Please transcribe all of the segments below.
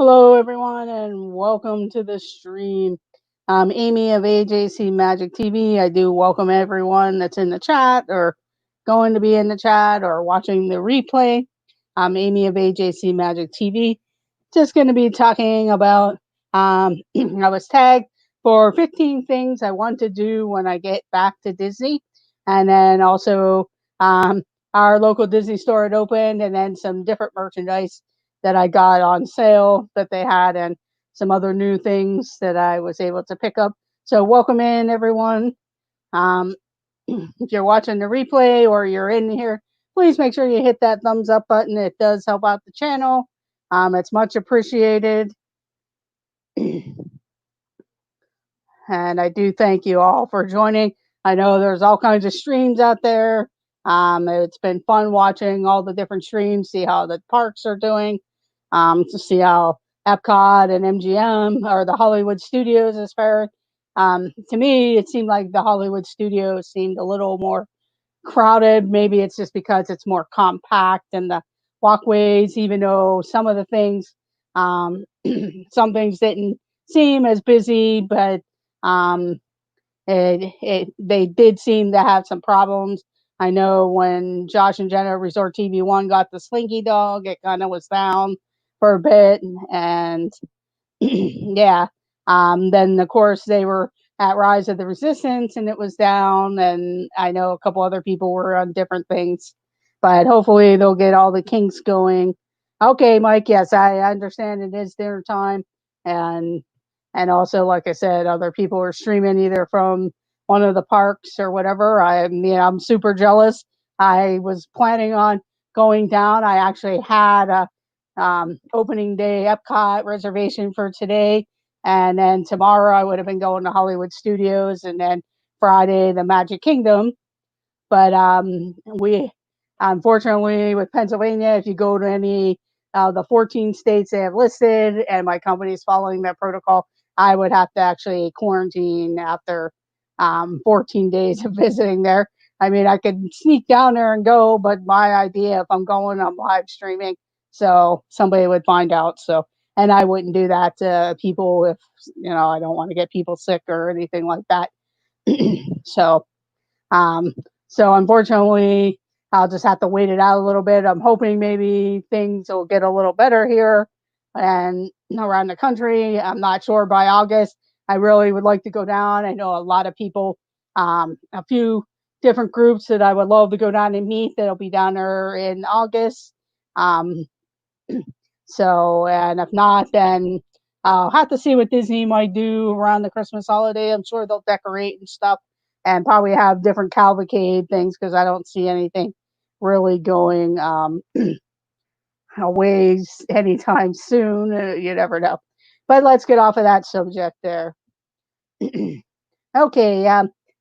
Hello, everyone, and welcome to the stream. I'm Amy of AJC Magic TV. I do welcome everyone that's in the chat or going to be in the chat or watching the replay. I'm Amy of AJC Magic TV. Just going to be talking about I was tagged for 15 things I want to do when I get back to Disney, and then also um, our local Disney store had opened, and then some different merchandise that I got on sale that they had, and some other new things that I was able to pick up. So welcome in, everyone. Um, if you're watching the replay or you're in here, please make sure you hit that thumbs up button. It does help out the channel. It's much appreciated. And I do thank you all for joining. I know there's all kinds of streams out there. It's been fun watching all the different streams, see how the parks are doing, to see how Epcot and MGM or the Hollywood Studios is faring. To me, it seemed like the Hollywood Studios seemed a little more crowded. Maybe it's just because it's more compact and the walkways, even though some of the things, some things didn't seem as busy, but um, they did seem to have some problems. I know when Josh and Jenna Resort TV1 got the Slinky Dog, it kind of was down for a bit, and yeah. Then of course they were at Rise of the Resistance and it was down, and I know a couple other people were on different things, but hopefully they'll get all the kinks going. Okay, Mike. Yes, I understand it is dinner time, and also like I said, other people are streaming either from one of the parks or whatever. I'm super jealous. I was planning on going down. I actually had a opening day Epcot reservation for today. And then tomorrow I would have been going to Hollywood Studios, and then Friday, the Magic Kingdom. But we, unfortunately, with Pennsylvania, if you go to any the 14 states they have listed, and my company is following that protocol, I would have to actually quarantine after 14 days of visiting there. I mean, I could sneak down there and go, but my idea, if I'm going, I'm live streaming, so somebody would find out. So, and I wouldn't do that to people if I don't want to get people sick or anything like that. so, um, so unfortunately, I'll just have to wait it out a little bit. I'm hoping maybe things will get a little better here and around the country. I'm not sure by August. I really would like to go down. I know a lot of people, a few different groups that I would love to go down and meet that'll be down there in August. Um, so, and if not, then I'll have to see what Disney might do around the Christmas holiday. I'm sure they'll decorate and stuff and probably have different cavalcade things because I don't see anything really going away anytime soon. You never know. But let's get off of that subject there. Okay,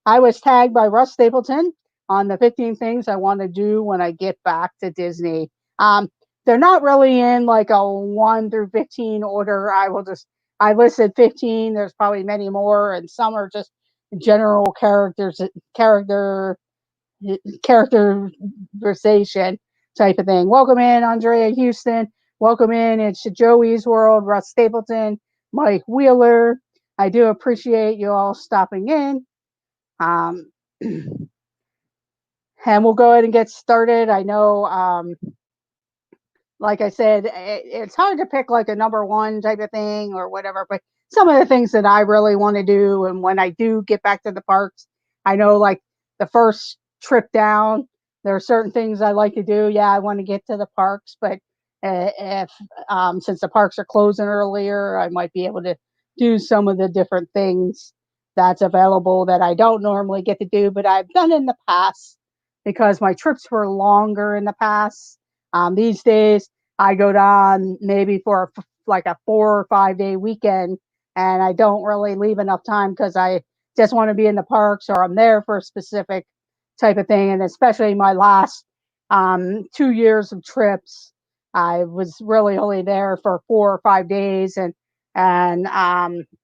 I was tagged by Russ Stapleton on the 15 things I want to do when I get back to Disney. Um, they're not really in like a 1 through 15 order. I listed 15. There's probably many more, and some are just general characterization type of thing. Welcome in, Andrea Houston. Welcome in. It's Joey's World, Russ Stapleton, Mike Wheeler. I do appreciate you all stopping in. Um, and we'll go ahead and get started. I know, like I said, it's hard to pick like a number one type of thing or whatever, but some of the things that I really want to do, and when I do get back to the parks, I know like the first trip down, there are certain things I like to do. Yeah, I want to get to the parks, but if since the parks are closing earlier, I might be able to do some of the different things that's available that I don't normally get to do, but I've done in the past because my trips were longer in the past. These days, I go down maybe for like a 4 or 5 day weekend, and I don't really leave enough time because I just want to be in the parks or I'm there for a specific type of thing. And especially my last 2 years of trips, I was really only there for 4 or 5 days, and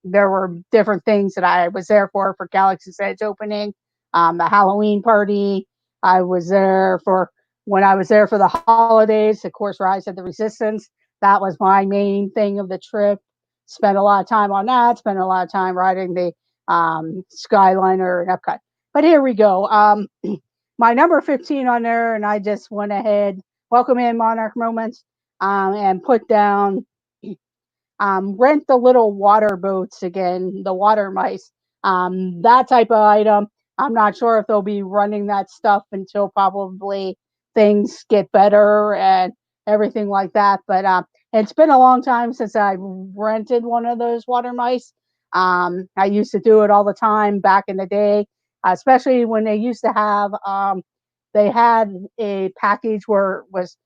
there were different things that I was there for Galaxy's Edge opening, the Halloween party. I was there for when I was there for the holidays, of course, Rise of the Resistance. that was my main thing of the trip. Spent a lot of time on that. Spent a lot of time riding the Skyliner and Epcot. But here we go. My number 15 on there, and I just went ahead, welcome in Monarch Moments, and put down rent the little water boats again, the water mice, that type of item. I'm not sure if they'll be running that stuff until probably things get better and everything like that. But it's been a long time since I rented one of those water mice. I used to do it all the time back in the day, especially when they used to have, they had a package where it was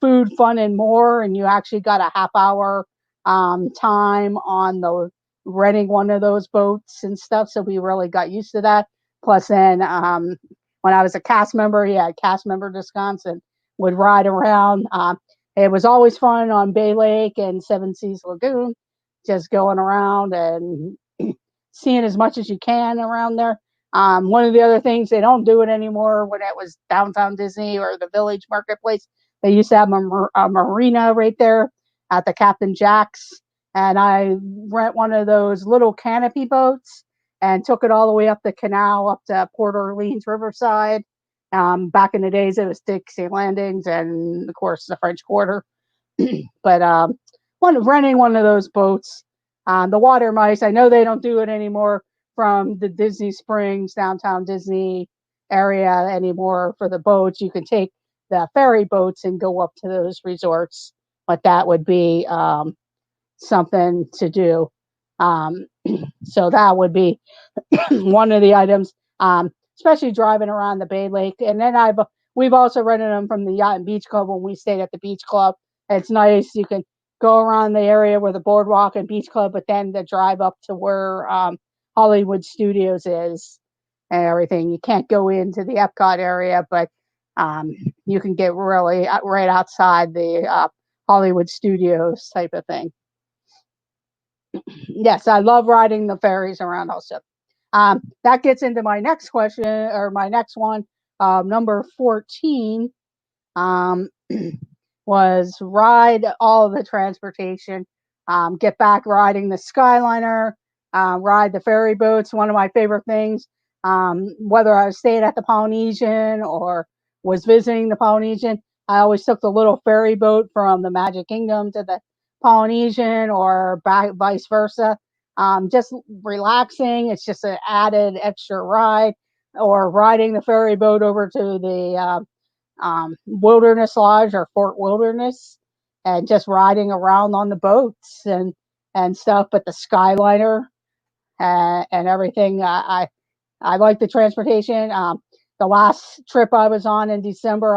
food, fun, and more, and you actually got a half hour time on the renting one of those boats and stuff. So we really got used to that. Plus, then when I was a cast member, yeah, cast member discounts and would ride around. It was always fun on Bay Lake and Seven Seas Lagoon, just going around and seeing as much as you can around there. One of the other things, they don't do it anymore. When it was downtown Disney or the Village Marketplace, they used to have a marina right there at the Captain Jack's, and I rent one of those little canopy boats and took it all the way up the canal up to Port Orleans Riverside. Back in the days, it was Dixie Landings and, of course, the French Quarter. But renting one of those boats, the water mice, I know they don't do it anymore from the Disney Springs, downtown Disney area anymore for the boats. You can take the ferry boats and go up to those resorts, but that would be something to do. Um, so that would be one of the items, especially driving around the Bay Lake. And then we've also rented them from the Yacht and Beach Club when we stayed at the Beach Club. It's nice. You can go around the area where the boardwalk and Beach Club, but then the drive up to where Hollywood Studios is and everything. You can't go into the Epcot area, but you can get really right outside the Hollywood Studios type of thing. Yes, I love riding the ferries around also. That gets into my next question or my next one. Number 14 um, was ride all of the transportation. Get back riding the Skyliner, ride the ferry boats. One of my favorite things, whether I was staying at the Polynesian or was visiting the Polynesian, I always took the little ferry boat from the Magic Kingdom to the Polynesian or back, vice versa. Just relaxing. It's just an added extra ride, or riding the ferry boat over to the Wilderness Lodge or Fort Wilderness, and just riding around on the boats and stuff. But the Skyliner and everything, I like the transportation. The last trip I was on in December,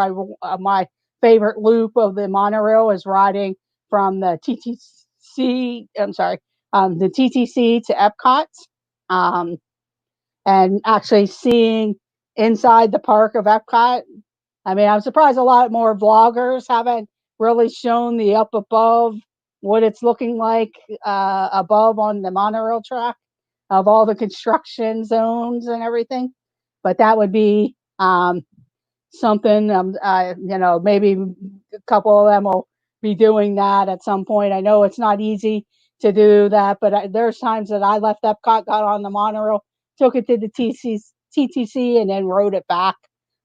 my favorite loop of the monorail is riding from the TTC. I'm sorry, the TTC to Epcot, um, and actually seeing inside the park of Epcot. I mean, I'm surprised a lot more vloggers haven't really shown the up above, what it's looking like above on the monorail track of all the construction zones and everything. But that would be something, maybe a couple of them will be doing that at some point. I know it's not easy to do that, but there's times that I left Epcot, got on the monorail, took it to the TTC, and then rode it back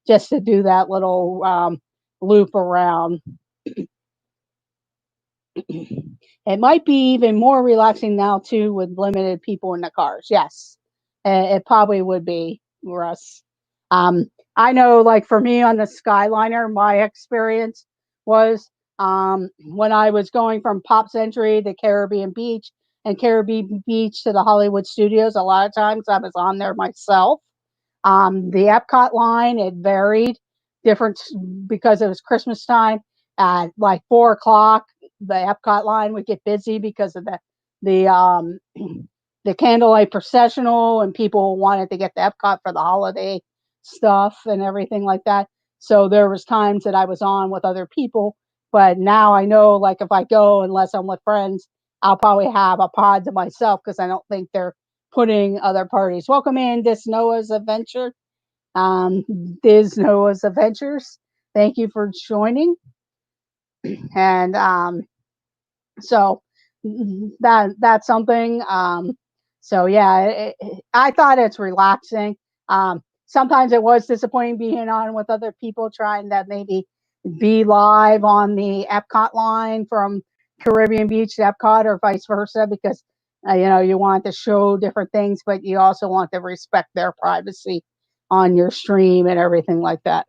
just to do that little loop around. It might be even more relaxing now too with limited people in the cars. Yes, it probably would be, Russ. I know, like for me on the Skyliner, my experience was when I was going from Pop Century to Caribbean Beach and Caribbean Beach to the Hollywood Studios. A lot of times I was on there myself. The Epcot line, it varied different because it was Christmas time. At like 4 o'clock, the Epcot line would get busy because of the the candlelight processional, and people wanted to get to Epcot for the holiday stuff and everything like that. So there was times that I was on with other people, but now I know, like if I go, unless I'm with friends, I'll probably have a pod to myself because I don't think they're putting other parties. Welcome in, Dis Noah's Adventure. Um, Dis Noah's Adventures. Thank you for joining. And So that's something. So yeah, I thought it's relaxing. Sometimes it was disappointing being on with other people trying to maybe be live on the Epcot line from Caribbean Beach to Epcot or vice versa because you want to show different things, but you also want to respect their privacy on your stream and everything like that.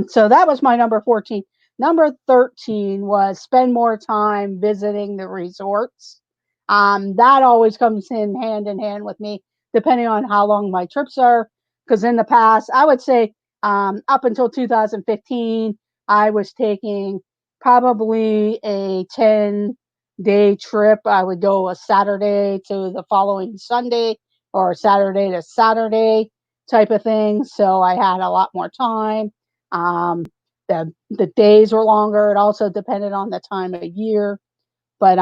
So that was my number 14. Number 13 was spend more time visiting the resorts. That always comes in hand with me, depending on how long my trips are. Because in the past, I would say up until 2015, I was taking probably a 10-day trip. I would go a Saturday to the following Sunday or Saturday to Saturday type of thing. So I had a lot more time. The days were longer. It also depended on the time of year. But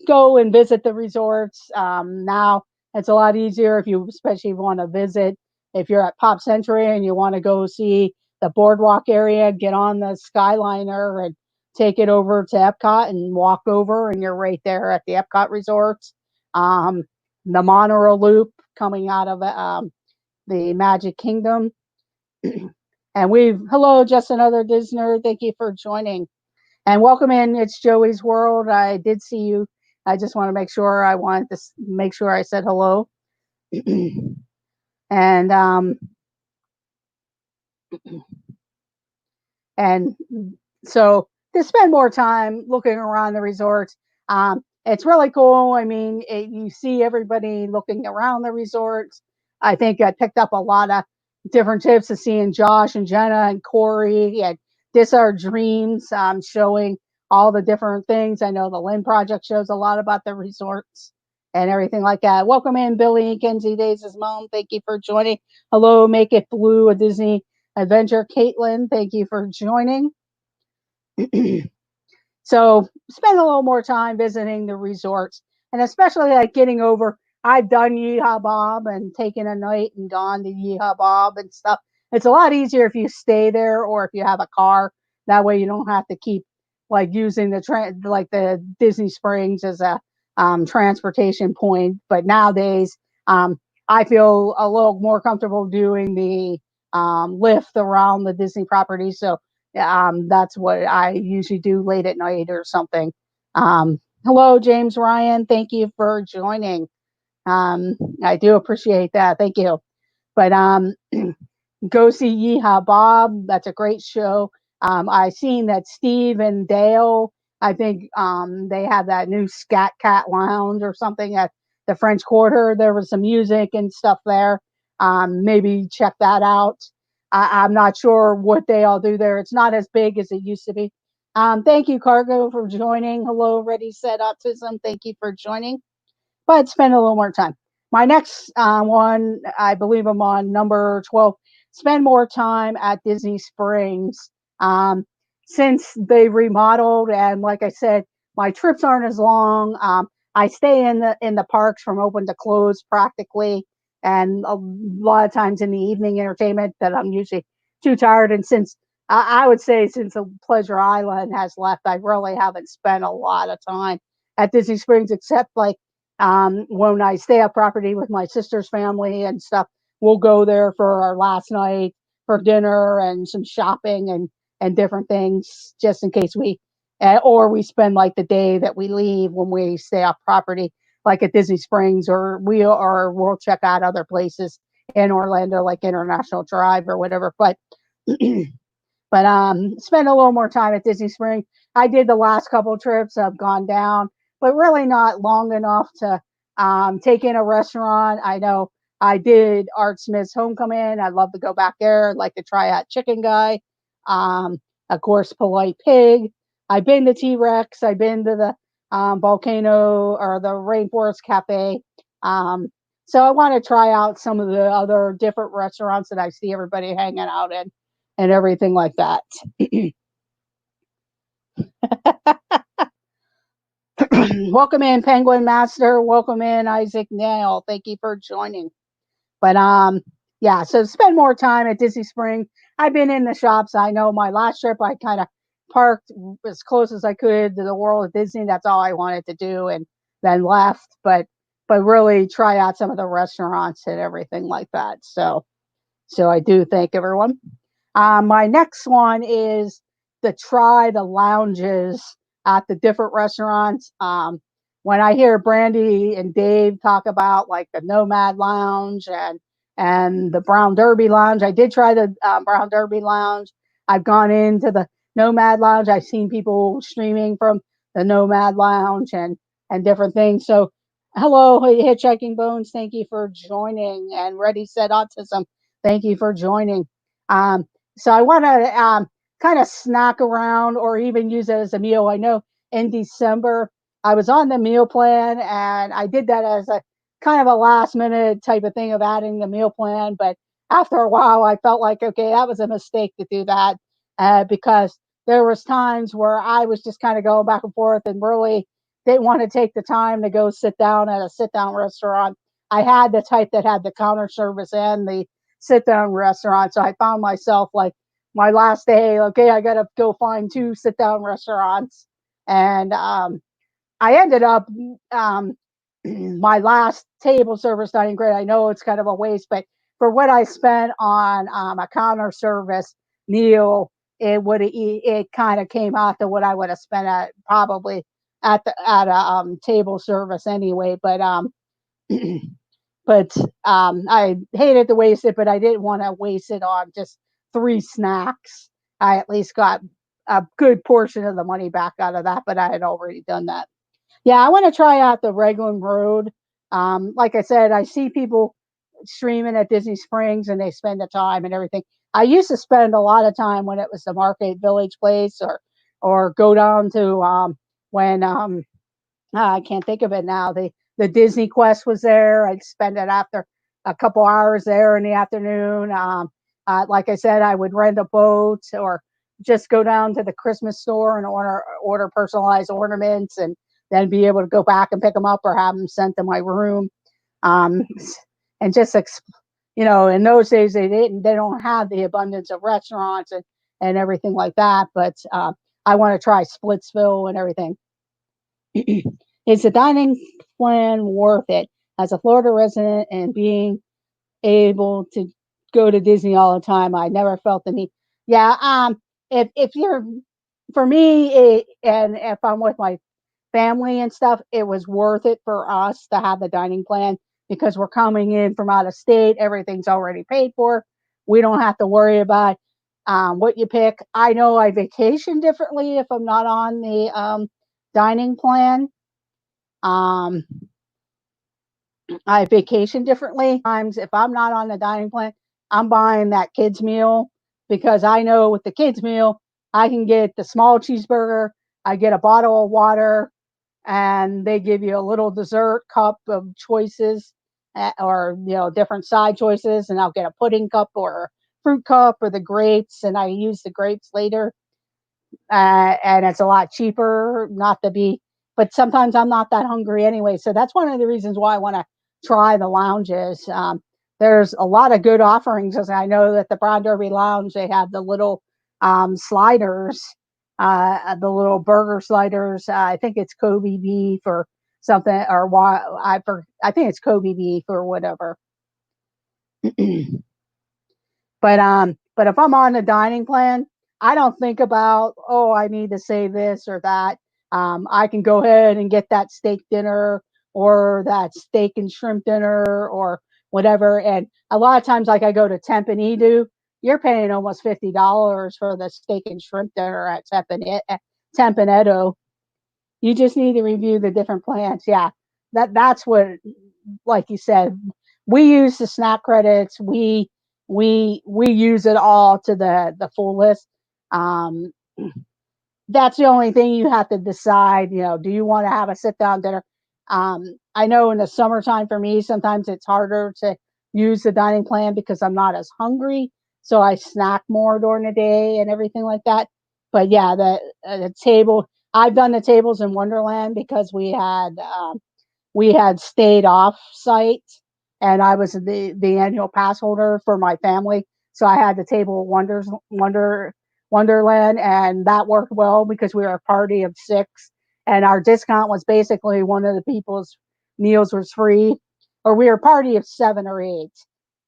go and visit the resorts. Now it's a lot easier if you especially want to visit. If you're at Pop Century and you want to go see the boardwalk area, get on the Skyliner and take it over to Epcot and walk over, and you're right there at the Epcot resorts. The monorail loop coming out of the Magic Kingdom. And hello, just another Disney. Thank you for joining. And welcome in. It's Joey's World. I did see you. I just want to make sure I said hello. and and so to spend more time looking around the resorts, it's really cool. I mean, you see everybody looking around the resorts. I think I picked up a lot of different tips of seeing Josh and Jenna and Corey and This Our Dreams, showing all the different things. I know the Lynn Project shows a lot about the resorts and everything like that. Welcome in, Billy and Kenzie Days' mom. Thank you for joining. Hello, Make It Blue, a Disney Adventure. Caitlin, thank you for joining. So spend a little more time visiting the resorts, and especially like getting over. I've done Yeehaw Bob and taken a night and gone to Yeehaw Bob and stuff. It's a lot easier if you stay there or if you have a car. That way you don't have to keep like using the Disney Springs as a transportation point. But nowadays, I feel a little more comfortable doing the lift around the Disney property. So that's what I usually do late at night or something. Hello, James Ryan. Thank you for joining. I do appreciate that. Thank you. But go see Yeehaw Bob. That's a great show. I seen that Steve and Dale, I think they have that new Scat Cat Lounge or something at the French Quarter. There was some music and stuff there. Maybe check that out. I'm not sure what they all do there. It's not as big as it used to be. Thank you, Cargo, for joining. Hello, Ready Set Autism. Thank you for joining. But spend a little more time. My next one, I believe I'm on number 12. Spend more time at Disney Springs. Since they remodeled, and like I said, my trips aren't as long. I stay in the parks from open to close practically, and a lot of times in the evening entertainment that I'm usually too tired. And since I would say since the Pleasure Island has left, I really haven't spent a lot of time at Disney Springs except like when I stay at property with my sister's family and stuff. We'll go there for our last night for dinner and some shopping and different things just in case or we spend like the day that we leave when we stay off property, like at Disney Springs, or we'll check out other places in Orlando, like International Drive or whatever. But spend a little more time at Disney Springs. I did the last couple trips. I've gone down, but really not long enough to take in a restaurant. I know I did Art Smith's Homecoming. I'd love to go back there. I'd like to try out Chicken Guy. Of course, Polite Pig. I've been to T-Rex. I've been to the Volcano or the Rainforest Cafe. So I want to try out some of the other different restaurants that I see everybody hanging out in and everything like that. Welcome in, Penguin Master. Welcome in, Isaac Nail. Thank you for joining. But yeah, so spend more time at Disney Springs. I've been in the shops. I know my last trip, I kind of parked as close as I could to the World of Disney. That's all I wanted to do, and then left. But really try out some of the restaurants and everything like that. So I do thank everyone. My next one is to try the lounges at the different restaurants. When I hear Brandy and Dave talk about like the Nomad Lounge and the Brown Derby Lounge, I did try the Brown Derby Lounge. I've gone into the Nomad Lounge. I've seen people streaming from the Nomad Lounge and different things. So, hello, Hitchhiking Bones. Thank you for joining. And Ready Set Autism. Thank you for joining. Um, so I want to kind of snack around or even use it as a meal. I know in December I was on the meal plan and I did that as a kind of a last minute type of thing of adding the meal plan. But after a while, I felt like, okay, that was a mistake to do that because there was times where I was just kind of going back and forth and really didn't want to take the time to go sit down at a sit down restaurant. I had the type that had the counter service and the sit down restaurant. So I found myself like my last day, okay, I got to go find two sit down restaurants. And I ended up, my last table service dining grade. I know it's kind of a waste, but for what I spent on a counter service meal, it kind of came out to what I would have spent at probably at a table service anyway. But I hated to waste it, but I didn't want to waste it on just three snacks. I at least got a good portion of the money back out of that, but I had already done that. Yeah, I want to try out the Raglan Road. Like I said, I see people streaming at Disney Springs and they spend the time and everything. I used to spend a lot of time when it was the Market Village place or go down to when I can't think of it now. The Disney Quest was there. I'd spend it after a couple hours there in the afternoon. Like I said, I would rent a boat or just go down to the Christmas store and order personalized ornaments, and then be able to go back and pick them up or have them sent to my room. Um, and just in those days they don't have the abundance of restaurants and everything like that. But I want to try Splitsville and everything. Is the dining plan worth it? As a Florida resident and being able to go to Disney all the time, I never felt the need. Yeah, if you're for me, and if I'm with my family and stuff, it was worth it for us to have the dining plan because we're coming in from out of state. Everything's already paid for. We don't have to worry about what you pick. I know I vacation differently if I'm not on the dining plan. Um, I vacation differently. Times if I'm not on the dining plan, I'm buying that kids meal because I know with the kids meal, I can get the small cheeseburger, I get a bottle of water, and they give you a little dessert cup of choices or different side choices, and I'll get a pudding cup or a fruit cup or the grapes, and I use the grapes later, and it's a lot cheaper not to be. But sometimes I'm not that hungry anyway, so that's one of the reasons why I want to try the lounges. There's a lot of good offerings, as I know that the Brown Derby Lounge, they have the little sliders, the little burger sliders. I think it's Kobe beef or something, or why I think it's Kobe beef or whatever. But if I'm on the dining plan, I don't think about, oh, I need to save this or that. I can go ahead and get that steak dinner or that steak and shrimp dinner or whatever. And a lot of times, like I go to Tempanidu, you're paying almost $50 for the steak and shrimp dinner at Tempanido. You just need to review the different plans. Yeah, that's what, like you said, we use the snack credits. We use it all to the fullest. Um, that's the only thing you have to decide. Do you want to have a sit down dinner? I know in the summertime for me, sometimes it's harder to use the dining plan because I'm not as hungry, so I snack more during the day and everything like that. But yeah, the table. I've done the tables in Wonderland because we had stayed off site and I was the annual pass holder for my family. So I had the Table of Wonderland, and that worked well because we were a party of 6, and our discount was basically one of the people's meals was free, or we were a party of 7 or 8.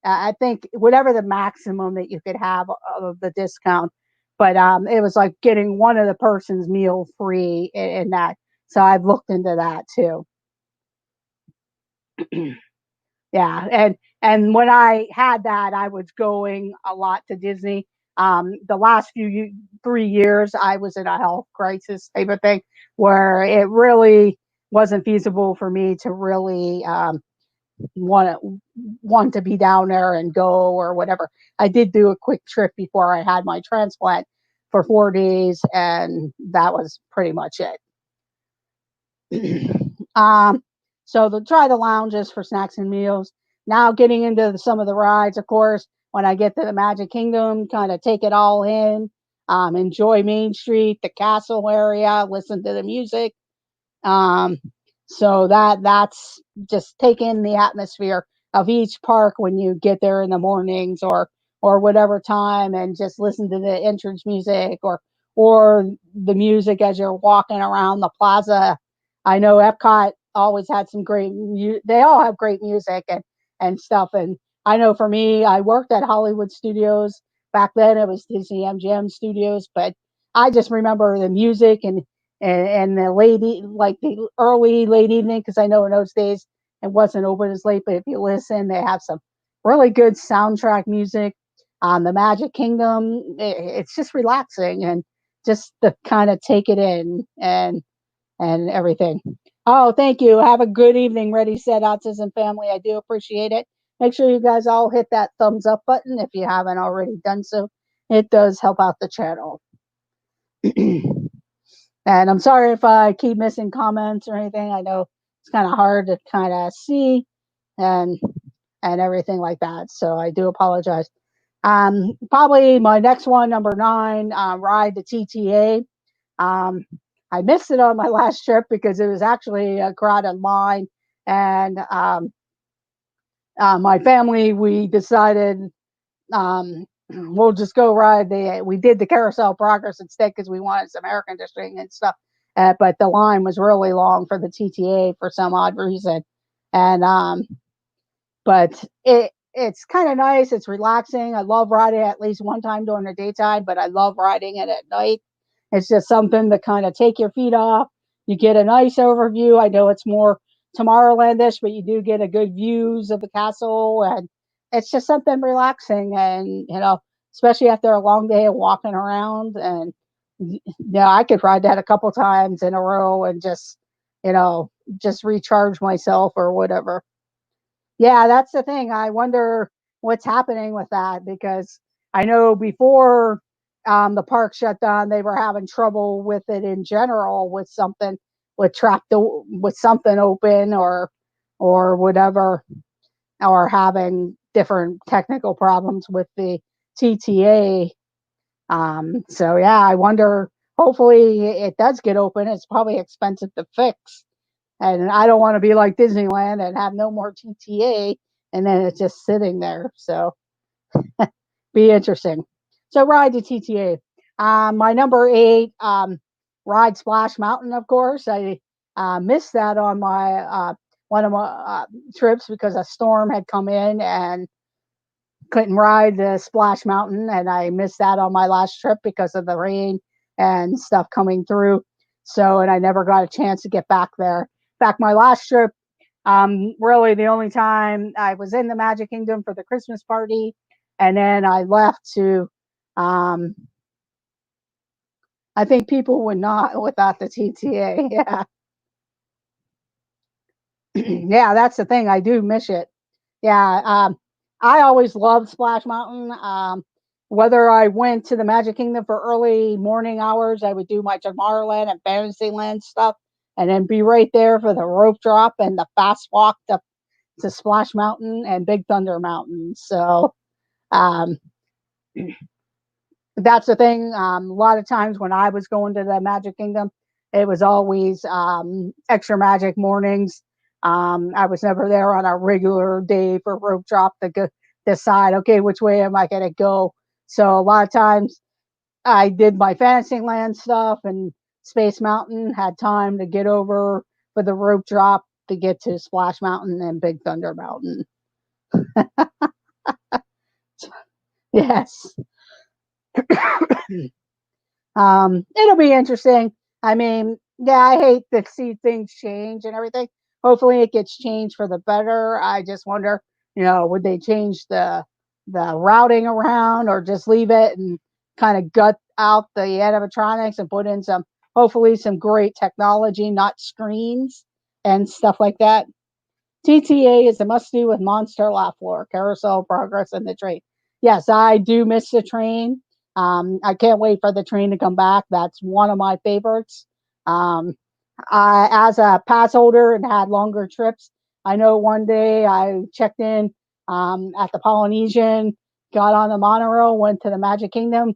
I think whatever the maximum that you could have of the discount, but it was like getting one of the person's meal free in that. So I've looked into that too. Yeah, and when I had that, I was going a lot to Disney. The last 3 years, I was in a health crisis type of thing where it really wasn't feasible for me to really want want to be down there and go or whatever. I did do a quick trip before I had my transplant for 4 days, and that was pretty much it. um, so the try the lounges for snacks and meals. Now getting into some of the rides, of course, when I get to the Magic Kingdom, kind of take it all in, enjoy Main Street, the castle area, listen to the music. Um, so that's just take in the atmosphere of each park when you get there in the mornings or whatever time, and just listen to the entrance music or the music as you're walking around the plaza. I know Epcot always had some they all have great music and stuff. And I know for me, I worked at Hollywood Studios back then. It was Disney MGM Studios, but I just remember the music and the like the early late evening, because I know in those days it wasn't open as late, but if you listen, they have some really good soundtrack music. The Magic Kingdom, it's just relaxing and just to kind of take it in and everything. Oh, thank you. Have a good evening, Ready, Set, Autism family. I do appreciate it. Make sure you guys all hit that thumbs up button if you haven't already done so. It does help out the channel. And I'm sorry if I keep missing comments or anything. I know it's kind of hard to kind of see and and everything like that. So I do apologize. Probably my next one, number 9, ride the TTA. Um, I missed it on my last trip because it was actually a crowded line, and my family, we decided we'll just go ride we did the Carousel Progress instead because we wanted some air conditioning and stuff. But the line was really long for the TTA for some odd reason, and but it's kind of nice. It's relaxing. I love riding at least one time during the daytime, but I love riding it at night. It's just something to kind of take your feet off. You get a nice overview. I know it's more Tomorrowlandish, but you do get a good views of the castle, and it's just something relaxing. And especially after a long day of walking around, and I could ride that a couple times in a row and you know just recharge myself or whatever. Yeah, that's the thing. I wonder what's happening with that because I know before the park shut down, they were having trouble with it in general with something with something open or whatever, or having different technical problems with the TTA. So yeah, I wonder. Hopefully, it does get open. It's probably expensive to fix, and I don't want to be like Disneyland and have no more TTA, and then it's just sitting there. So be interesting. So ride the TTA. My number 8, ride Splash Mountain. Of course, I missed that on my one of my trips because a storm had come in and couldn't ride the Splash Mountain, and I missed that on my last trip because of the rain and stuff coming through. So, and I never got a chance to get back there. Back my last trip, really the only time I was in the Magic Kingdom for the Christmas party, and then I left to. Um, I think people would not without the TTA. Yeah, yeah, that's the thing. I do miss it. Yeah, I always loved Splash Mountain. Whether I went to the Magic Kingdom for early morning hours, I would do my Tomorrowland and Fantasyland stuff, and then be right there for the rope drop and the fast walk to Splash Mountain and Big Thunder Mountain. So um, that's the thing. A lot of times when I was going to the Magic Kingdom, it was always extra magic mornings. I was never there on a regular day for rope drop decide, okay, which way am I going to go. So a lot of times I did my Fantasyland stuff and Space Mountain, had time to get over for the rope drop to get to Splash Mountain and Big Thunder Mountain. Yes. It'll be interesting. I mean, yeah, I hate to see things change and everything. Hopefully, it gets changed for the better. I just wonder, would they change the routing around or just leave it and kind of gut out the animatronics and put in hopefully, some great technology, not screens and stuff like that. TTA is a must do with Monster Laugh Floor, Carousel Progress, and the train. Yes, I do miss the train. I can't wait for the train to come back. That's one of my favorites. Um, as a pass holder and had longer trips, I know one day I checked in at the Polynesian, got on the monorail, went to the Magic Kingdom,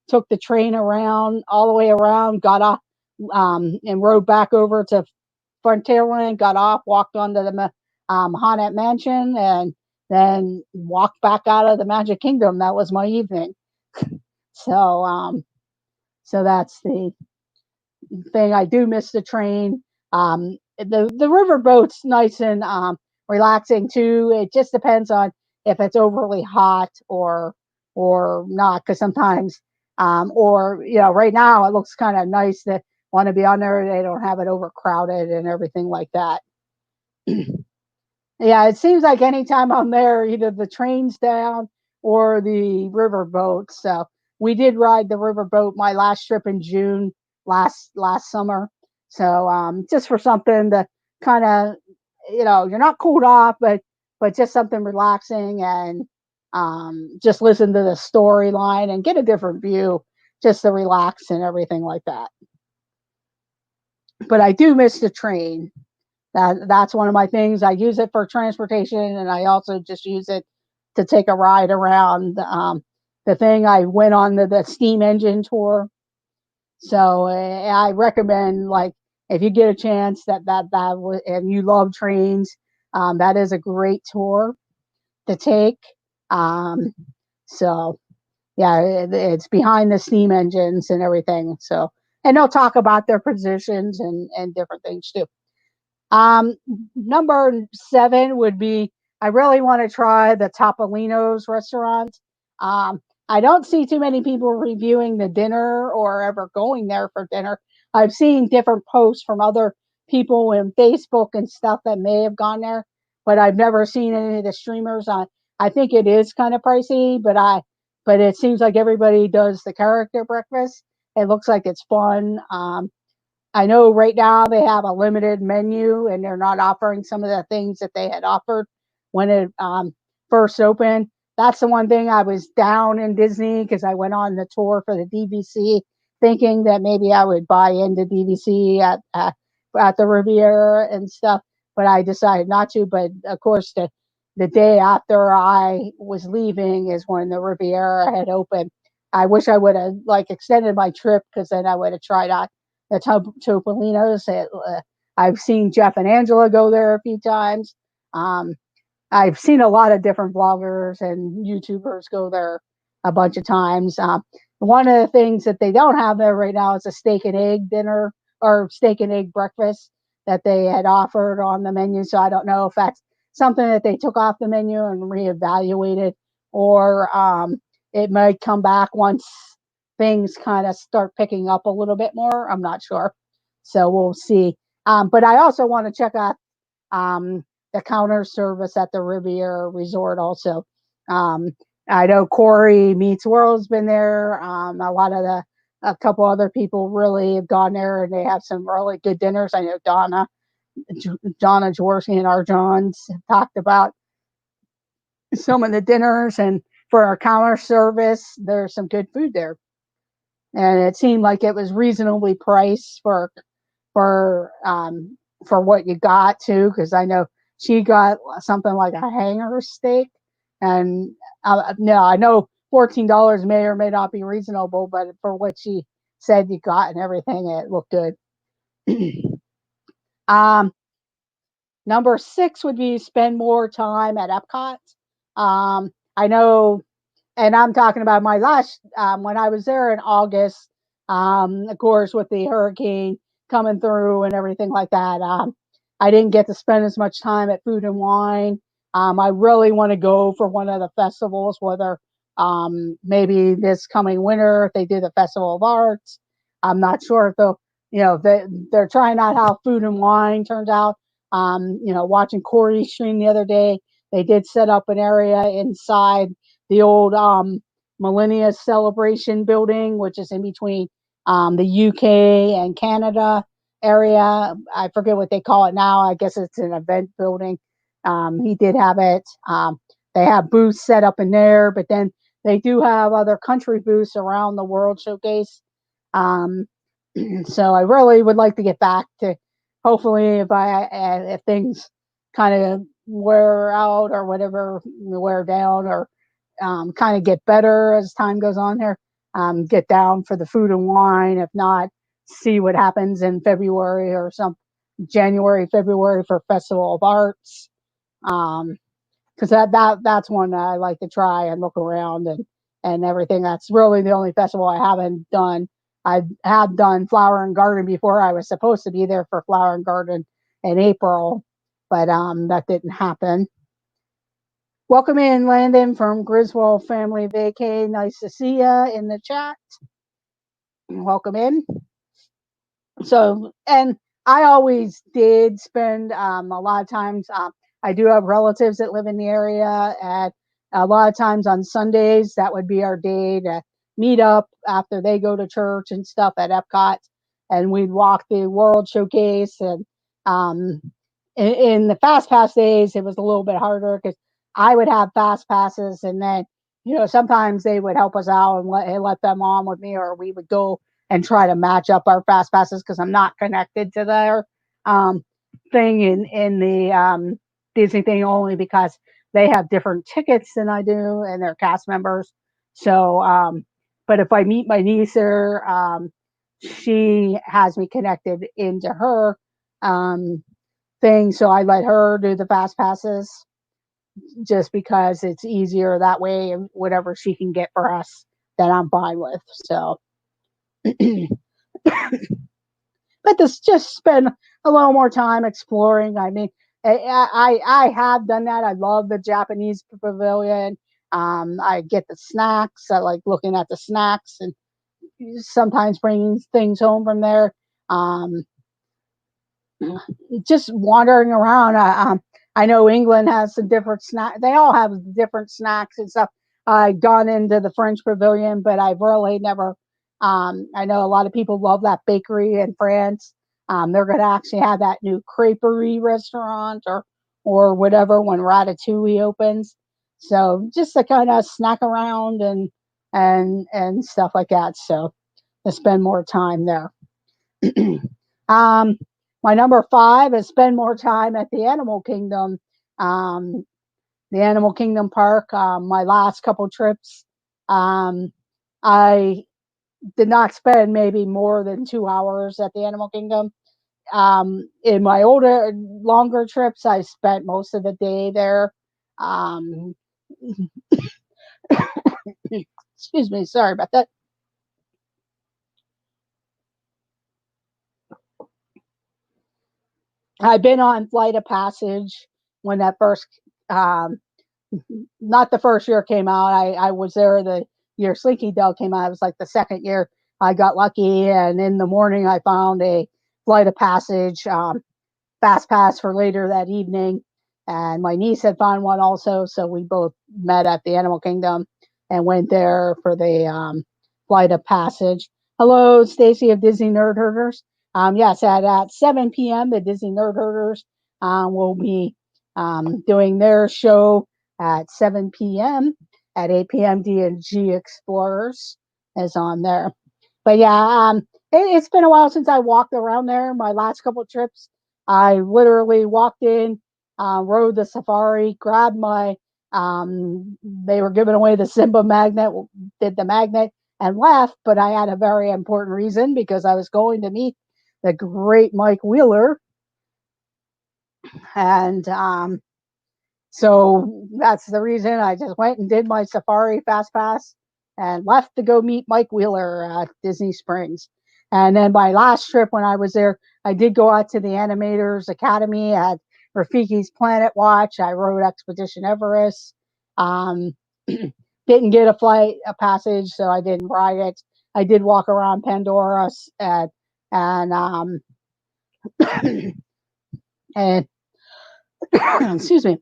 took the train around all the way around, got off, and rode back over to Frontierland, got off, walked onto the Haunted Mansion, and then walked back out of the Magic Kingdom. That was my evening. So, so that's the thing. I do miss the train. The riverboat's nice and relaxing too. It just depends on if it's overly hot or not. Because sometimes, or right now it looks kind of nice to want to be on there. They don't have it overcrowded and everything like that. Yeah, it seems like anytime I'm there, either the train's down or the riverboat. So we did ride the riverboat my last trip in June last summer. So just for something to kind of, you're not cooled off, but just something relaxing and just listen to the storyline and get a different view, just to relax and everything like that. But I do miss the train. That's one of my things. I use it for transportation, and I also just use it to take a ride around. The thing I went on the steam engine tour, so I recommend, like, if you get a chance and you love trains, that is a great tour to take. Um, so yeah, it's behind the steam engines and everything. So, and they'll talk about their positions and different things too. Um, Number 7 would be, I really want to try the Topolino's restaurant. I don't see too many people reviewing the dinner or ever going there for dinner. I've seen different posts from other people in Facebook and stuff that may have gone there, but I've never seen any of the streamers on. I think it is kind of pricey, but it seems like everybody does the character breakfast. It looks like it's fun. I know right now they have a limited menu and they're not offering some of the things that they had offered when it first opened. That's the one thing I was down in Disney because I went on the tour for the DVC thinking that maybe I would buy into DVC at the Riviera and stuff, but I decided not to. But of course, the day after I was leaving is when the Riviera had opened. I wish I would have like extended my trip because then I would have tried out the Topolinos. I've seen Jeff and Angela go there a few times. Um, I've seen a lot of different vloggers and YouTubers go there a bunch of times. One of the things that they don't have there right now is a steak and egg dinner or steak and egg breakfast that they had offered on the menu. So I don't know if that's something that they took off the menu and reevaluated, or it might come back once things kind of start picking up a little bit more. I'm not sure. So we'll see. But I also want to check out um, the counter service at the Riviera Resort also. Um, I know Corey Meets World's been there. A couple other people really have gone there and they have some really good dinners. I know Donna Jaworski and our Johns talked about some of the dinners, and for our counter service, there's some good food there. And it seemed like it was reasonably priced for um for what you got too, because I know she got something like a hanger steak, and no, I know $14 may or may not be reasonable, but for what she said you got and everything, it looked good. um Number 6 would be spend more time at Epcot. I know, and I'm talking about my last when I was there in August. Of course, with the hurricane coming through and everything like that, I didn't get to spend as much time at Food and Wine. I really want to go for one of the festivals, whether maybe this coming winter if they do the Festival of Arts. I'm not sure if they'll, they're trying out how Food and Wine turns out. Watching Corey stream the other day, they did set up an area inside the old Millennia Celebration building, which is in between the UK and Canada area. I forget what they call it now. I guess it's an event building. He did have it. They have booths set up in there, but then they do have other country booths around the World Showcase. Um, so I really would like to get back to, hopefully, if things kind of wear out or whatever, wear down or kind of get better as time goes on here. Get down for the Food and Wine. If not, see what happens in February or some January, February for Festival of Arts. Because that's one that I like to try and look around and everything. That's really the only festival I haven't done. I have done Flower and Garden before. I was supposed to be there for Flower and Garden in April, but that didn't happen. Welcome in, Landon from Griswold Family Vacay. Nice to see you in the chat. Welcome in. So, and I always did spend a lot of times. I do have relatives that live in the area, and a lot of times on Sundays, that would be our day to meet up after they go to church and stuff at Epcot, and we'd walk the World Showcase. And um, in the Fast Pass days, it was a little bit harder because I would have Fast Passes, and then sometimes they would help us out and let them on with me, or we would go and try to match up our Fast Passes because I'm not connected to their thing in the Disney thing, only because they have different tickets than I do and they're cast members. So, but if I meet my niece there, she has me connected into her thing, so I let her do the Fast Passes just because it's easier that way, and whatever she can get for us, that I'm fine with. So, but this just spend a little more time exploring. I mean, I have done that. I love the Japanese pavilion. I get the snacks. I like looking at the snacks and sometimes bringing things home from there. Um, just wandering around. I know England has some different snacks. They all have different snacks and stuff. I've gone into the French Pavilion, but I've really never. I know a lot of people love that bakery in France. They're going to actually have that new creperie restaurant or whatever when Ratatouille opens. So just to kind of snack around and stuff like that. So to spend more time there. um, my number 5 is spend more time at the Animal Kingdom. Um, the Animal Kingdom Park. My last couple trips, I did not spend maybe more than 2 hours at the Animal Kingdom. In my longer trips, I spent most of the day there. Um, excuse me, sorry about that. I've been on Flight of Passage when that first, um, not the first year it came out. I was there the year Slinky Dog came out. It was like the second year. I got lucky, and in the morning I found a Flight of Passage fast pass for later that evening. And my niece had found one also, so we both met at the Animal Kingdom and went there for the Flight of Passage. Hello, Stacy of Disney Nerd Herders. Yes, at 7 p.m., the Disney Nerd Herders will be doing their show at 7 p.m. At 8 p.m., D&G Explorers is on there. But yeah, it's been a while since I walked around there. My last couple trips, I literally walked in, rode the safari, grabbed my, they were giving away the Simba magnet, did the magnet, and left. But I had a very important reason because I was going to meet the great Mike Wheeler. And So that's the reason I just went and did my Safari Fast Pass and left to go meet Mike Wheeler at Disney Springs. And then my last trip when I was there, I did go out to the Animators Academy at Rafiki's Planet Watch. I rode Expedition Everest. Um, didn't get a passage, so I didn't ride it. I did walk around Pandora and and excuse me,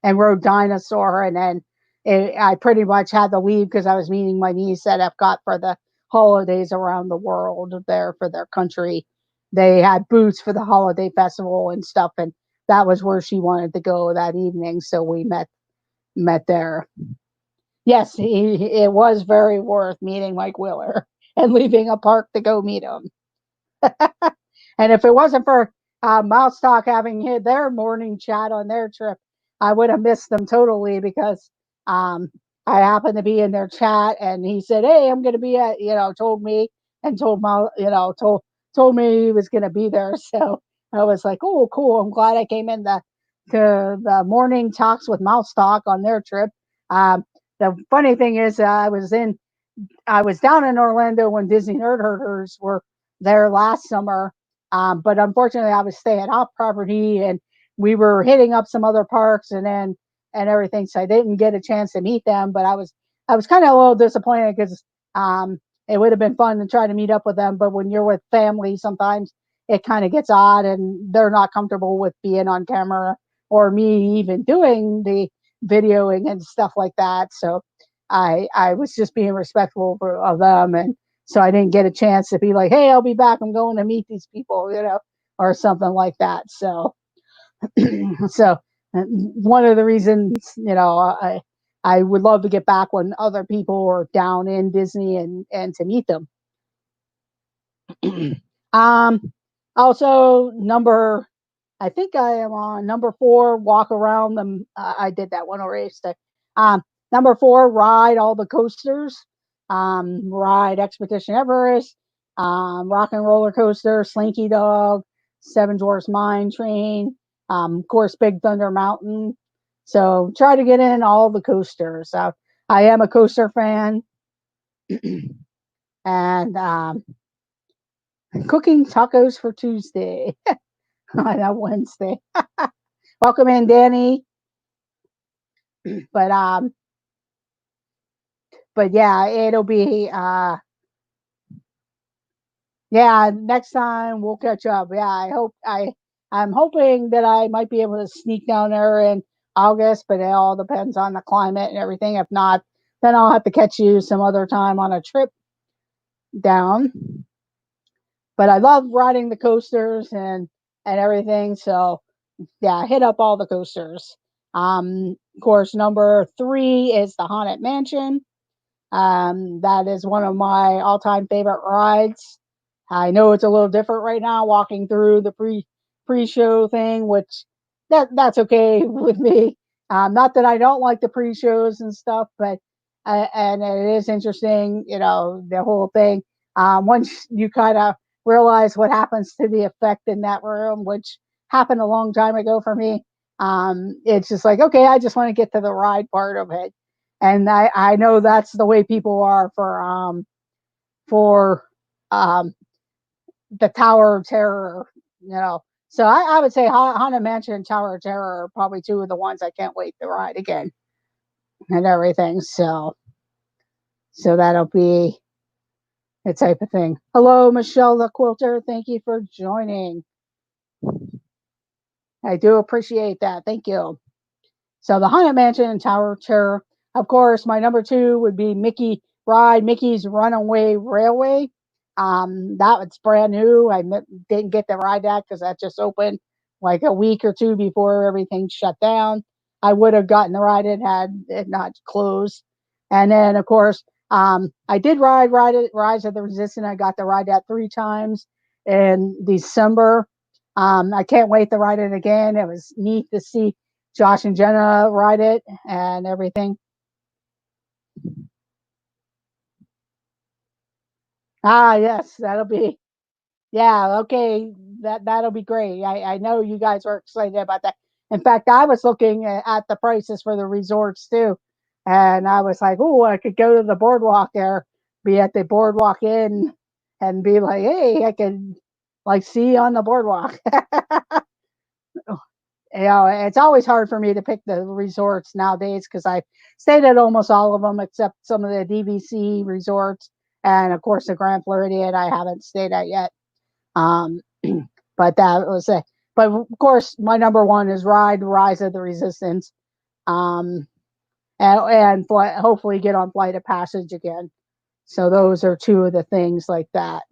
and rode Dinosaur, and then I pretty much had to leave because I was meeting my niece at Epcot for the holidays around the world there for their country. They had booths for the holiday festival and stuff, and that was where she wanted to go that evening. So we met there. Yes, it was very worth meeting Mike Wheeler and leaving a park to go meet him. And if it wasn't for Mouse Talk having their morning chat on their trip, I would have missed them totally because um, I happened to be in their chat and he said, "Hey, I'm going to be at," told me and told my, told me he was going to be there. So I was like, "Oh, cool! I'm glad I came in to the morning talks with Mouse Talk on their trip." Um, the funny thing is, I was down in Orlando when Disney Nerd Herders were there last summer, but unfortunately, I was staying off property, and we were hitting up some other parks, and everything. So I didn't get a chance to meet them. But I was kind of a little disappointed because it would have been fun to try to meet up with them. But when you're with family, sometimes it kind of gets odd, and they're not comfortable with being on camera or me even doing the videoing and stuff like that. So I was just being respectful of them, and so I didn't get a chance to be like, "Hey, I'll be back. I'm going to meet these people," or something like that. So, so one of the reasons, I would love to get back when other people are down in Disney and to meet them. um, also I think I am on number 4, walk around them. I did that one already. So, number 4, ride all the coasters. Ride Expedition Everest, Rock and Roller Coaster, Slinky Dog, Seven Dwarfs Mine Train, of course, Big Thunder Mountain. So try to get in all the coasters. I am a coaster fan, and cooking tacos for Tuesday on a Wednesday. Welcome in, Danny. But yeah, it'll be yeah, next time we'll catch up. Yeah, I'm hoping that I might be able to sneak down there in August, but it all depends on the climate and everything. If not, then I'll have to catch you some other time on a trip down. But I love riding the coasters and everything. So yeah, hit up all the coasters. Of course, number 3 is the Haunted Mansion. That is one of my all-time favorite rides. I know it's a little different right now, walking through the pre-show thing, which that's okay with me. Not that I don't like the pre-shows and stuff, but and it is interesting, the whole thing. Once you kind of realize what happens to the effect in that room, which happened a long time ago for me, it's just like, okay, I just want to get to the ride part of it, and I know that's the way people are for um, the Tower of Terror, So I would say Haunted Mansion and Tower of Terror are probably 2 of the ones I can't wait to ride again and everything. So that'll be the type of thing. Hello, Michelle the Quilter. Thank you for joining. I do appreciate that. Thank you. So the Haunted Mansion and Tower of Terror. Of course, my number 2 would be Mickey's Runaway Railway. That was brand new. I didn't get to ride that because that just opened like a week or 2 before everything shut down. I would have gotten to ride it had it not closed. And then, of course, I did ride it, Rise of the Resistance. I got to ride that 3 times in December. I can't wait to ride it again. It was neat to see Josh and Jenna ride it and everything. Yes, that'll be, yeah, okay. That'll be great. I know you guys are excited about that. In fact, I was looking at the prices for the resorts too, and I was like, "Oh, I could go to the boardwalk there, be at the boardwalk inn, and be like, hey, I can like see you on the boardwalk." It's always hard for me to pick the resorts nowadays because I stayed at almost all of them except some of the DVC resorts, and of course the Grand Floridian I haven't stayed at yet. Um, but that was it. But of course, my number one is ride Rise of the Resistance, um, and hopefully get on Flight of Passage again. So those are two of the things like that.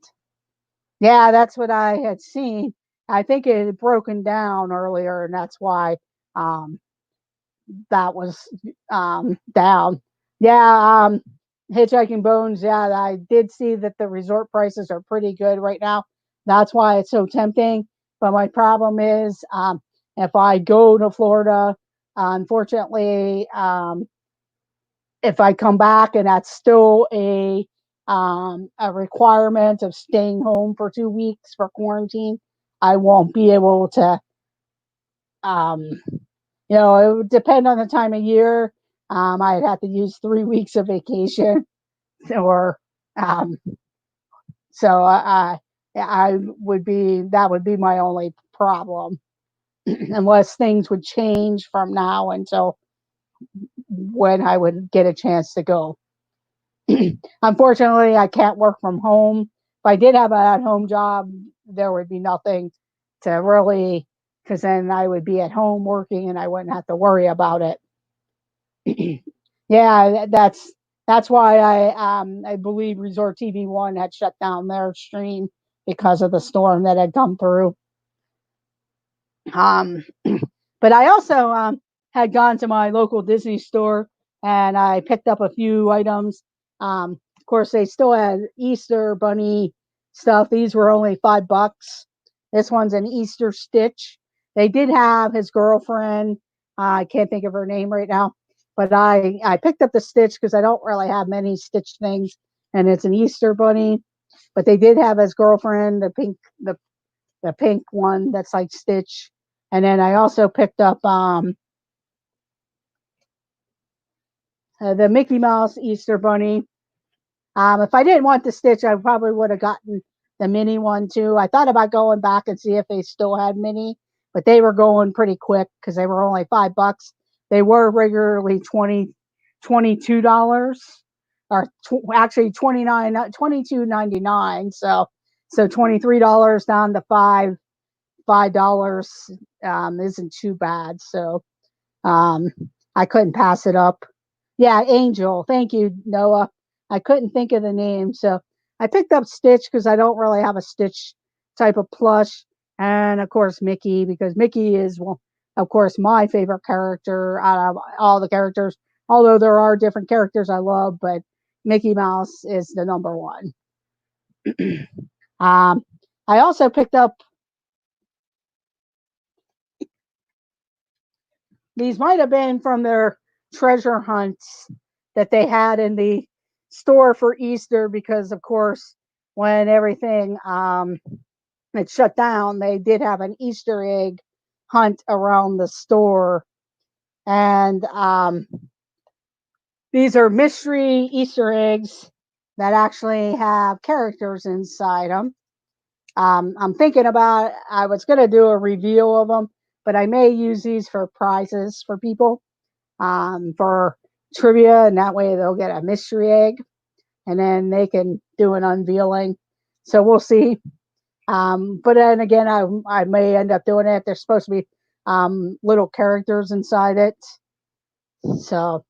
Yeah, that's what I had seen. I think it had broken down earlier, and that's why um, that was down. Yeah, Hitchhiking Bones. Yeah, I did see that the resort prices are pretty good right now. That's why it's so tempting. But my problem is, if I go to Florida, unfortunately, if I come back and that's still a requirement of staying home for 2 weeks for quarantine, I won't be able to. Um, it would depend on the time of year. I'd have to use 3 weeks of vacation, or um, so I would be that would be my only problem, unless things would change from now until when I would get a chance to go. Unfortunately, I can't work from home. If I did have an at-home job, there would be nothing to really, because then I would be at home working and I wouldn't have to worry about it. Yeah, that's why I believe Resort TV One had shut down their stream because of the storm that had come through. Um, but I also had gone to my local Disney store and I picked up a few items. Of course, they still had Easter bunny stuff. These were only $5. This one's an Easter Stitch. They did have his girlfriend. I can't think of her name right now, but I picked up the Stitch because I don't really have many Stitch things, and it's an Easter bunny. But they did have his girlfriend, the pink one that's like Stitch. And then I also picked up the Mickey Mouse Easter Bunny. If I didn't want the Stitch, I probably would have gotten the mini one too. I thought about going back and see if they still had mini, but they were going pretty quick because they were only $5. They were regularly $22, or actually 22.99. So $23 down to $5 isn't too bad. So um, I couldn't pass it up. Yeah, Angel. Thank you, Noah. I couldn't think of the name, so I picked up Stitch because I don't really have a Stitch type of plush, and of course Mickey, because Mickey is, well, of course, my favorite character out of all the characters. Although there are different characters I love, but Mickey Mouse is the number one. um, I also picked up, these might have been from their treasure hunts that they had in the store for Easter because, of course, when everything it shut down, they did have an Easter egg hunt around the store, and these are mystery Easter eggs that actually have characters inside them. I'm thinking about, I was going to do a review of them, but I may use these for prizes for people, for trivia, and that way they'll get a mystery egg, and then they can do an unveiling. So we'll see. But then again, I may end up doing it. There's supposed to be little characters inside it, so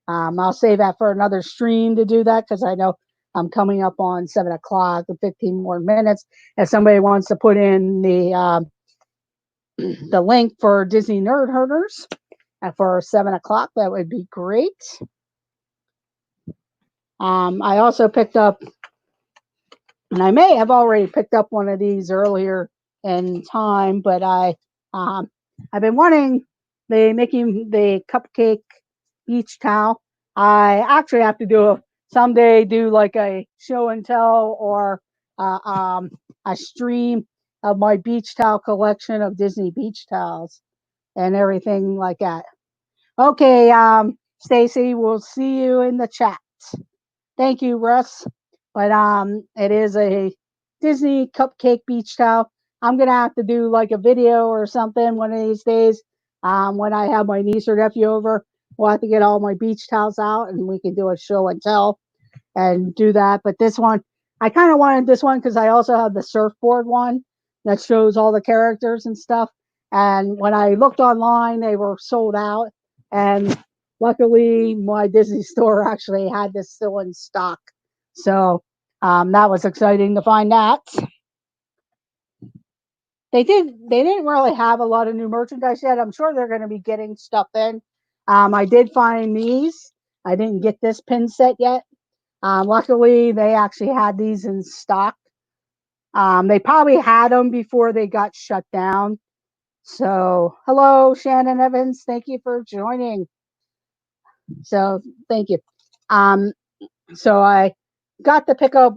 I'll save that for another stream to do that because I know I'm coming up on 7 o'clock and 15 more minutes. If somebody wants to put in the link for Disney Nerd Herders for 7 o'clock, that would be great. I also picked up, and I may have already picked up one of these earlier in time, but I've been wanting the Cupcake beach towel. I actually have to someday do like a show and tell, or a stream of my beach towel collection of Disney beach towels. and everything like that. Okay, Stacy, we'll see you in the chat. Thank you, Russ. But it is a Disney cupcake beach towel. I'm gonna have to do like a video or something one of these days. When I have my niece or nephew over, we'll have to get all my beach towels out and we can do a show and tell and do that. But this one, I kind of wanted this one because I also have the surfboard one that shows all the characters and stuff. And when I looked online, they were sold out. And luckily, my Disney store actually had this still in stock. So that was exciting to find that. They didn't really have a lot of new merchandise yet. I'm sure they're going to be getting stuff in. I did find these. I didn't get this pin set yet. Luckily, they actually had these in stock. They probably had them before they got shut down. So, hello, Shannon Evans. Thank you for joining. So, thank you. So I got to pick up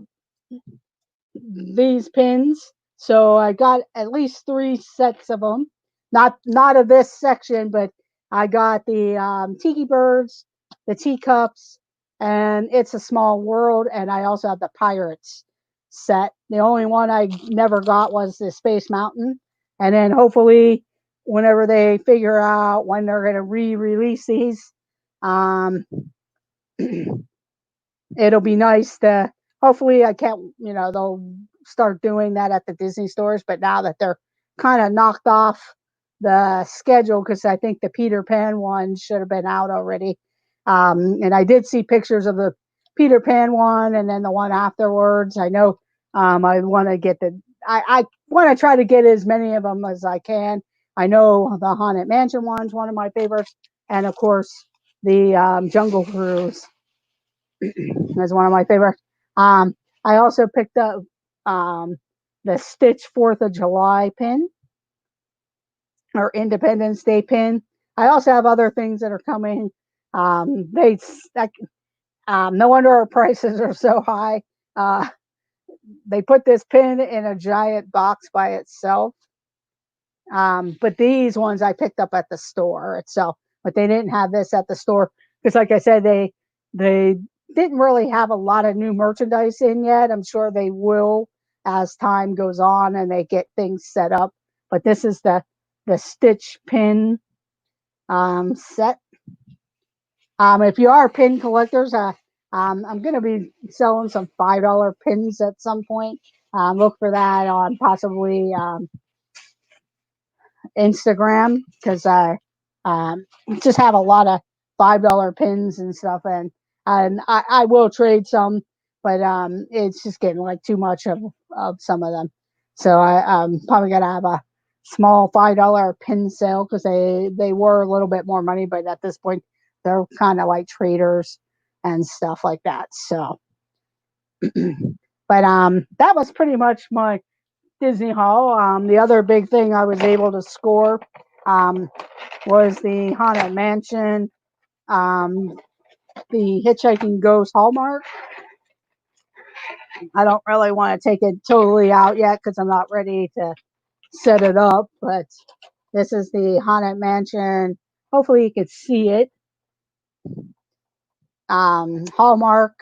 these pins. So I got at least 3 sets of them. Not of this section, but I got the tiki birds, the teacups, and It's a Small World, and I also have the pirates set. The only one I never got was the Space Mountain, and then hopefully whenever they figure out when they're going to re-release these, um, it'll be nice to hopefully I can't, they'll start doing that at the Disney stores, but now that they're kind of knocked off the schedule, because I think the Peter Pan one should have been out already. And I did see pictures of the Peter Pan one and then the one afterwards. I know I want to get I want to try to get as many of them as I can. I know the Haunted Mansion one's one of my favorites, and of course the Jungle Cruise is one of my favorites. I also picked up the Stitch 4th of July pin or Independence Day pin. I also have other things that are coming. No wonder our prices are so high. They put this pin in a giant box by itself. But these ones I picked up at the store itself, but they didn't have this at the store because, like I said, they didn't really have a lot of new merchandise in yet. I'm sure they will as time goes on and they get things set up. But this is the Stitch pin set. If you are pin collectors, I'm going to be selling some $5 pins at some point. Look for that on possibly Instagram because I just have a lot of $5 pins and stuff, and I will trade some, but it's just getting like too much of some of them. So I'm probably gonna have a small $5 pin sale because they were a little bit more money, but at this point they're kind of like traders and stuff like that. So, but that was pretty much my Disney haul. The other big thing I was able to score was the Haunted Mansion, the Hitchhiking Ghost Hallmark. I don't really want to take it totally out yet because I'm not ready to set it up, but this is the Haunted Mansion. Hopefully you could see it. Hallmark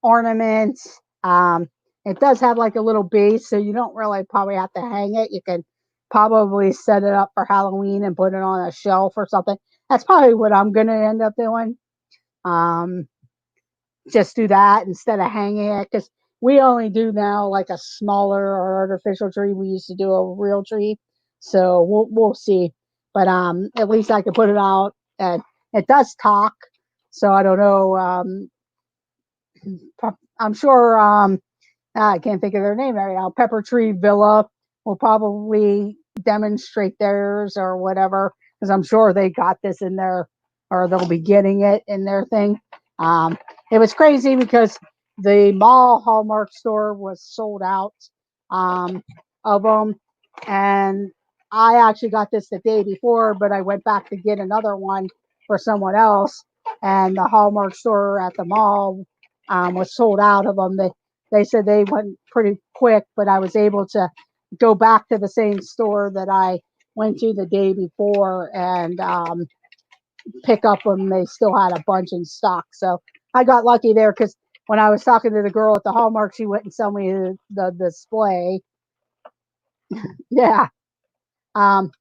ornament. It does have like a little base, so you don't really probably have to hang it. You can probably set it up for Halloween and put it on a shelf or something. That's probably what I'm going to end up doing. Just do that instead of hanging it because we only do now like a smaller or artificial tree. We used to do a real tree, so we'll see. But at least I can put it out, and it does talk. So I don't know. I'm sure. I can't think of their name right now. Pepper Tree Villa will probably demonstrate theirs or whatever because I'm sure they got this in there or they'll be getting it in their thing. It was crazy because the mall Hallmark store was sold out of them, and I actually got this the day before, but I went back to get another one for someone else, and the Hallmark store at the mall was sold out of them. They said they went pretty quick, but I was able to go back to the same store that I went to the day before and pick up when they still had a bunch in stock. So I got lucky there because when I was talking to the girl at the Hallmark, she went and sell me the display. Yeah. Um,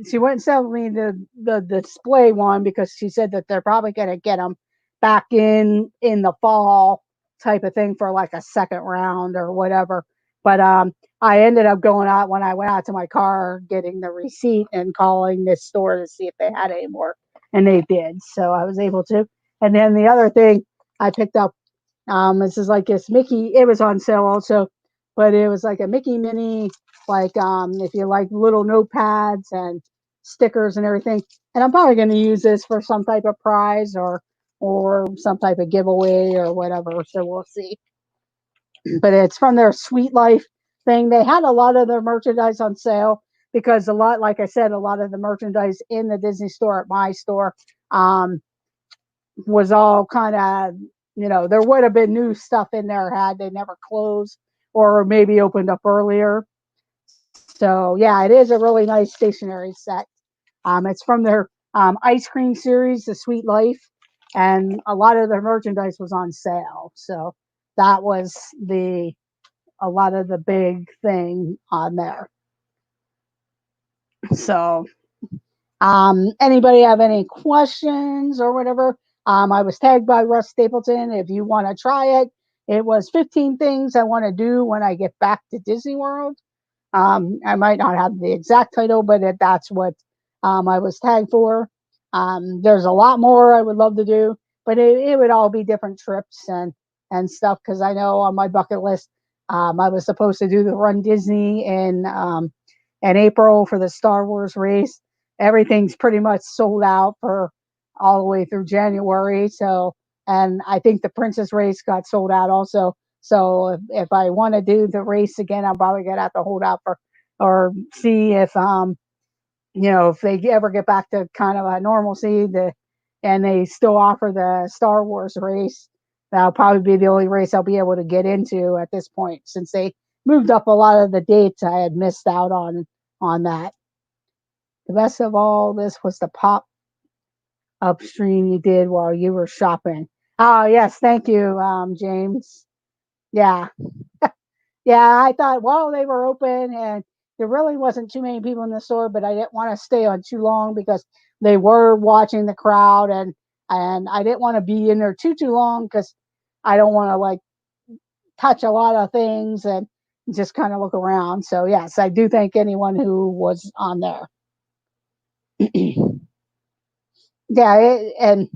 she went and sold me the display one because she said that they're probably going to get them back in the fall type of thing for like a second round or whatever. But I ended up going out when I went out to my car, getting the receipt and calling this store to see if they had any more, and they did. So I was able to. And then the other thing I picked up, this is like this Mickey. It was on sale also, but it was like a Mickey Mini, like if you like little notepads and stickers and everything. And I'm probably going to use this for some type of prize or some type of giveaway or whatever. So we'll see. But it's from their Sweet Life thing. They had a lot of their merchandise on sale because a lot, like I said, a lot of the merchandise in the Disney store at my store um, was all kind of, there would have been new stuff in there had they never closed or maybe opened up earlier. So yeah, it is a really nice stationery set. It's from their ice cream series, The Sweet Life, and a lot of their merchandise was on sale. So that was a lot of the big thing on there. So anybody have any questions or whatever? I was tagged by Russ Stapleton. If you want to try it, it was 15 things I want to do when I get back to Disney World. I might not have the exact title, but that's what I was tagged for. There's a lot more I would love to do, but it would all be different trips and stuff because I know on my bucket list, I was supposed to do the Run Disney in April for the Star Wars race. Everything's pretty much sold out for all the way through January. So, and I think the Princess race got sold out also. So if I want to do the race again, I'm probably gonna have to hold out for or see if they ever get back to kind of a normalcy and they still offer the Star Wars race. That'll probably be the only race I'll be able to get into at this point since they moved up a lot of the dates I had missed out on that. The best of all this was the pop up stream you did while you were shopping. Oh yes, thank you, James. Yeah. Yeah, I thought, well, they were open and there really wasn't too many people in the store, but I didn't want to stay on too long because they were watching the crowd and I didn't want to be in there too long because I don't want to like touch a lot of things and just kind of look around. So yes, I do thank anyone who was on there. Yeah, and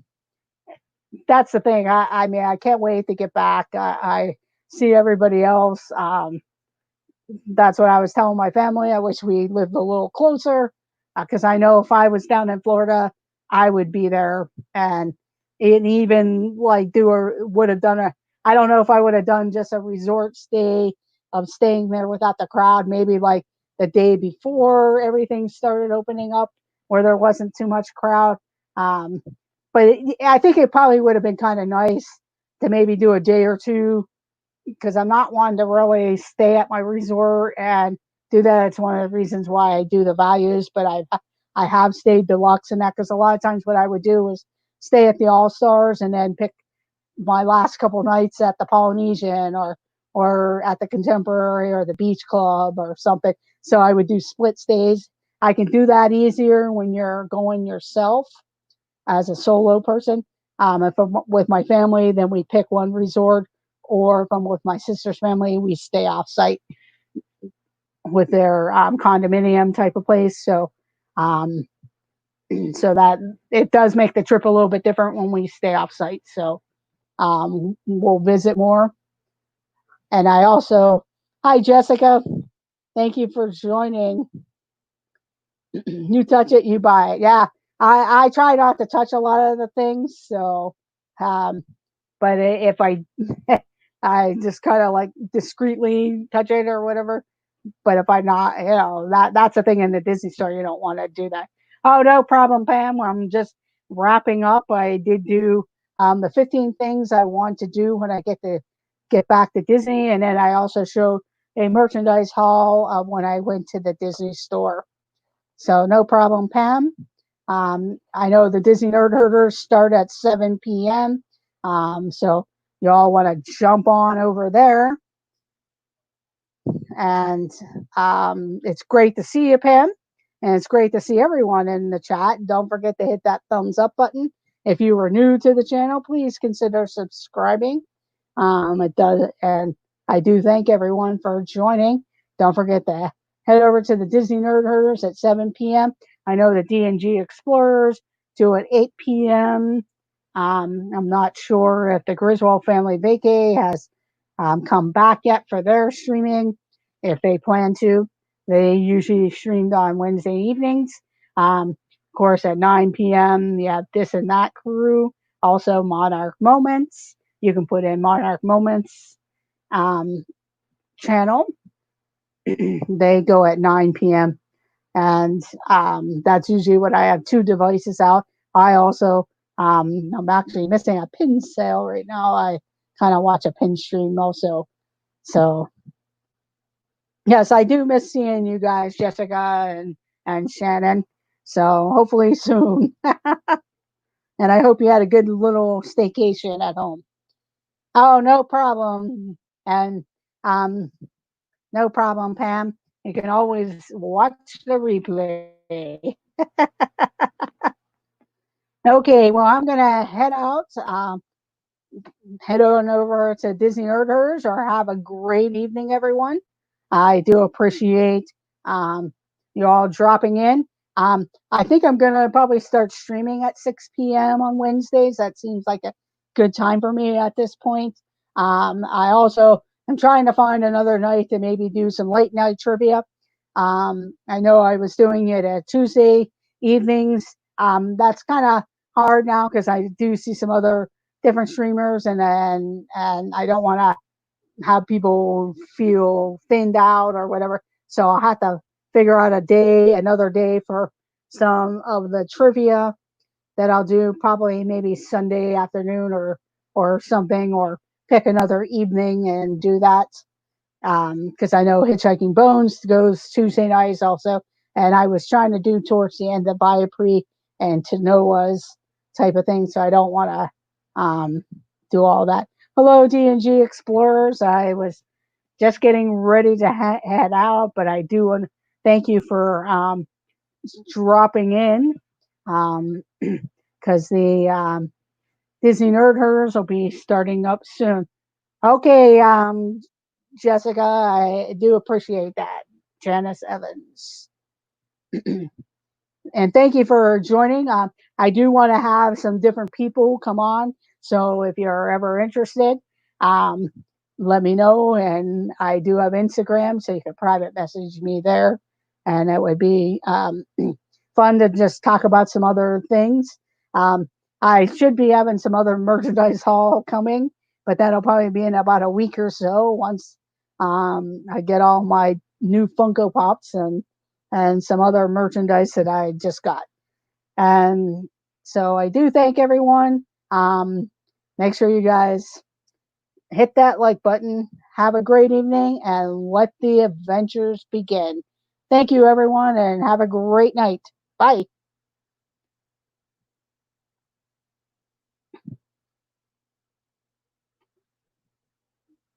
that's the thing. I mean, I can't wait to get back. I see everybody else. That's what I was telling my family. I wish we lived a little closer because I know if I was down in Florida, I would be there and even like would have done I don't know if I would have done just a resort stay of staying there without the crowd, maybe like the day before everything started opening up where there wasn't too much crowd. Um, but I think it probably would have been kind of nice to maybe do a day or two because I'm not one to really stay at my resort and do that. It's one of the reasons why I do the values, but I have stayed deluxe in that because a lot of times what I would do is stay at the All Stars and then pick my last couple nights at the Polynesian or at the Contemporary or the Beach Club or something. So I would do split stays. I can do that easier when you're going yourself as a solo person. If I'm with my family, then we pick one resort, or if I'm with my sister's family, we stay off site with their condominium type of place. Um, so that it does make the trip a little bit different when we stay off site. So we'll visit more. And I also, hi Jessica, thank you for joining. You touch it, you buy it. Yeah, I try not to touch a lot of the things. So um, but if I I just kind of like discreetly touch it or whatever. But if I'm not, that's the thing in the Disney store. You don't want to do that. Oh, no problem, Pam. I'm just wrapping up. I did do the 15 things I want to do when I get back to Disney, and then I also showed a merchandise haul when I went to the Disney store. So no problem, Pam. I know the Disney Nerd Herders start at 7 p.m. So you all want to jump on over there. And it's great to see you, Pam. And it's great to see everyone in the chat. Don't forget to hit that thumbs up button. If you were new to the channel, please consider subscribing. It does, and I do thank everyone for joining. Don't forget to head over to the Disney Nerd Herders at 7 p.m. I know the D&G Explorers do at 8 p.m. I'm not sure if the Griswold Family Vacay has come back yet for their streaming. If they plan to, they usually streamed on Wednesday evenings. Of course, at 9 p.m., you have This and That Crew, also Monarch Moments. You can put in Monarch Moments channel. They go at 9 p.m. And that's usually what I have 2 devices out. I also, I'm actually missing a pin sale right now. I kind of watch a pin stream also. So, yes, I do miss seeing you guys, Jessica and Shannon. So, hopefully soon. And I hope you had a good little staycation at home. Oh, no problem. And no problem, Pam. You can always watch the replay. Okay, well, I'm gonna head out. Head on over to Disney Nerders, or have a great evening, everyone. I do appreciate you all dropping in. I think I'm going to probably start streaming at 6 p.m. on Wednesdays. That seems like a good time for me at this point. I also am trying to find another night to maybe do some late night trivia. I know I was doing it at Tuesday evenings. That's kind of hard now because I do see some other different streamers, and I don't want to have people feel thinned out or whatever. So I'll have to figure out another day for some of the trivia that I'll do, probably maybe Sunday afternoon or something, or pick another evening and do that. Because I know Hitchhiking Bones goes Tuesday nights also, and I was trying to do towards the end of Viapre and Tanoa's type of thing, so I don't want to do all that. Hello, D&G Explorers. I was just getting ready to head out, but I do want to thank you for dropping in, because the Disney Nerd Herders will be starting up soon. Okay, Jessica, I do appreciate that. Janice Evans. And thank you for joining. I do want to have some different people come on. So if you're ever interested, um, let me know. And I do have Instagram, so you can private message me there. And it would be fun to just talk about some other things. Um, I should be having some other merchandise haul coming, but that'll probably be in about a week or so once I get all my new Funko Pops and some other merchandise that I just got. And so I do thank everyone. Make sure you guys hit that like button. Have a great evening, and let the adventures begin. Thank you, everyone, and have a great night. Bye.